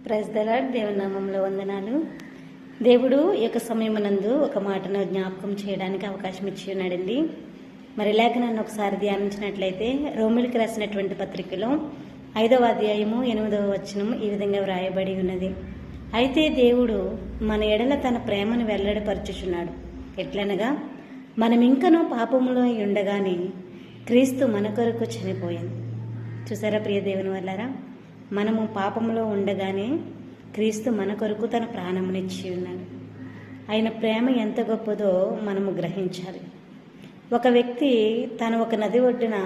Praise the lord. దేవుని నామంలో వందనాలు. దేవుడు ఈ యొక్క సమయమునందు ఒక మాటను జ్ఞాపకం చేయడానికి అవకాశం ఇచ్చి ఉన్నాడండి. మరి లేఖనాన్ని ఒకసారి ధ్యానించినట్లయితే రోమిలికి రాసినటువంటి పత్రికలో 5వ అధ్యాయము 8వ వచనం ఈ విధంగా వ్రాయబడి ఉన్నది. అయితే దేవుడు మన ఎడల తన ప్రేమను వెల్లడిపరచుచున్నాడు. ఎట్లనగా మనమింకనూ పాపములో ఉండగానే క్రీస్తు మన కొరకు చనిపోయాను. చూసారా ప్రియ దేవుని వల్లరా, మనము పాపంలో ఉండగానే క్రీస్తు మన కొరకు తన ప్రాణమునిచ్చి ఉన్నాడు. ఆయన ప్రేమ ఎంత గొప్పదో మనము గ్రహించాలి. ఒక వ్యక్తి తను ఒక నది ఒడ్డున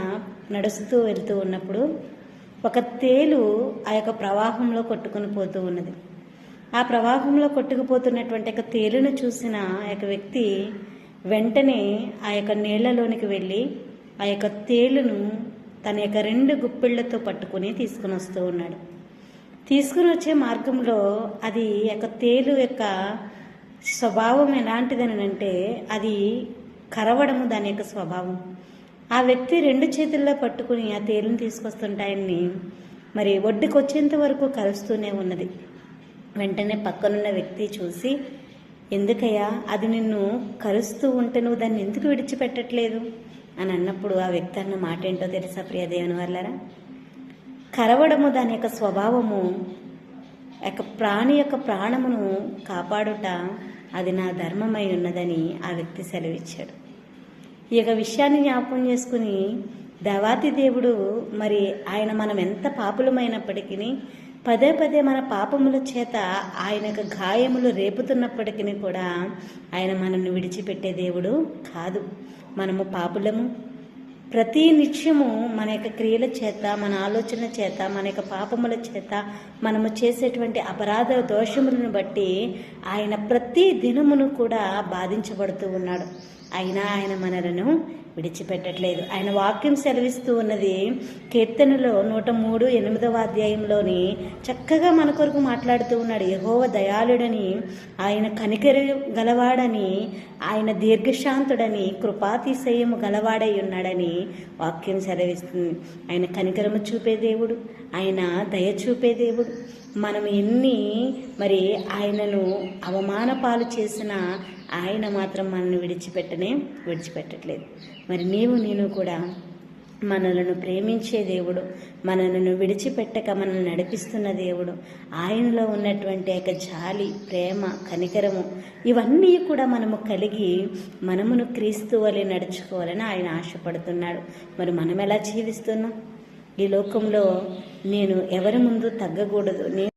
నడుస్తూ వెళ్తూ ఉన్నప్పుడు ఒక తేలు ఆ యొక్క ప్రవాహంలో కొట్టుకుని పోతూ ఉన్నది. ఆ ప్రవాహంలో కొట్టుకుపోతున్నటువంటి ఒక తేలును చూసిన ఆ యొక్క వ్యక్తి వెంటనే ఆ యొక్క నీళ్లలోనికి వెళ్ళి ఆ యొక్క తేలును తన యొక్క 2 గుప్పిళ్లతో పట్టుకుని తీసుకుని వస్తూ ఉన్నాడు. తీసుకుని వచ్చే మార్గంలో అది యొక్క తేలు యొక్క స్వభావం ఎలాంటిదని అంటే అది కరవడము దాని యొక్క స్వభావం. ఆ వ్యక్తి 2 చేతుల్లో పట్టుకుని ఆ తేలుని తీసుకొస్తుంటాయని మరి ఒడ్డుకు వచ్చేంత వరకు కరుస్తూనే ఉన్నది. వెంటనే పక్కనున్న వ్యక్తి చూసి, ఎందుకయ్యా అది నిన్ను కరుస్తూ ఉంటే నువ్వు దాన్ని ఎందుకు విడిచిపెట్టట్లేదు అని అన్నప్పుడు ఆ వ్యక్తి అన్న మాట ఏంటో తెలుసా ప్రియ దేవుని వల్లరా, కరవడము దాని యొక్క స్వభావము, యొక్క ప్రాణి యొక్క ప్రాణమును కాపాడుట అది నా ధర్మమై ఉన్నదని ఆ వ్యక్తి సెలవిచ్చాడు. ఈ యొక్క విషయాన్ని జ్ఞాపకం చేసుకుని దేవాతి దేవుడు మరి ఆయన మనం ఎంత పాపులమైనప్పటికీ పదే పదే మన పాపముల చేత ఆయన యొక్క గాయములు రేపుతున్నప్పటికీ కూడా ఆయన మనల్ని విడిచిపెట్టే దేవుడు కాదు. మనము పాపులము. ప్రతి నిత్యము మన యొక్క క్రియల చేత, మన ఆలోచన చేత, మన యొక్క పాపముల చేత మనము చేసేటువంటి అపరాధ దోషములను బట్టి ఆయన ప్రతి దినమును కూడా బాధించబడుతూ ఉన్నాడు. అయినా ఆయన మనలను విడిచిపెట్టట్లేదు. ఆయన వాక్యం సెలవిస్తూ ఉన్నది కీర్తనలో 103:8వ అధ్యాయంలోని చక్కగా మన కొరకు మాట్లాడుతూ ఉన్నాడు. యెహోవా దయాళుడని, ఆయన కనికర గలవాడని, ఆయన దీర్ఘశాంతుడని, కృపాతిశయము గలవాడై ఉన్నాడని వాక్యం సెలవిస్తుంది. ఆయన కనికరము చూపే దేవుడు, ఆయన దయ చూపే దేవుడు. మనం ఎన్ని మరి ఆయనను అవమాన పాలు చేసినా ఆయన మాత్రం మనల్ని విడిచిపెట్టట్లేదు. మరి నేను కూడా మనలను ప్రేమించే దేవుడు, మనలను విడిచిపెట్టక మనల్ని నడిపిస్తున్న దేవుడు, ఆయనలో ఉన్నటువంటి యొక్క జాలి, ప్రేమ, కనికరము ఇవన్నీ కూడా మనము కలిగి మనమును క్రీస్తు వలె నడుచుకోవాలని ఆయన ఆశపడుతున్నాడు. మరి మనం ఎలా జీవిస్తున్నాం? ఈ లోకంలో నేను ఎవరి ముందు తగ్గకూడదు,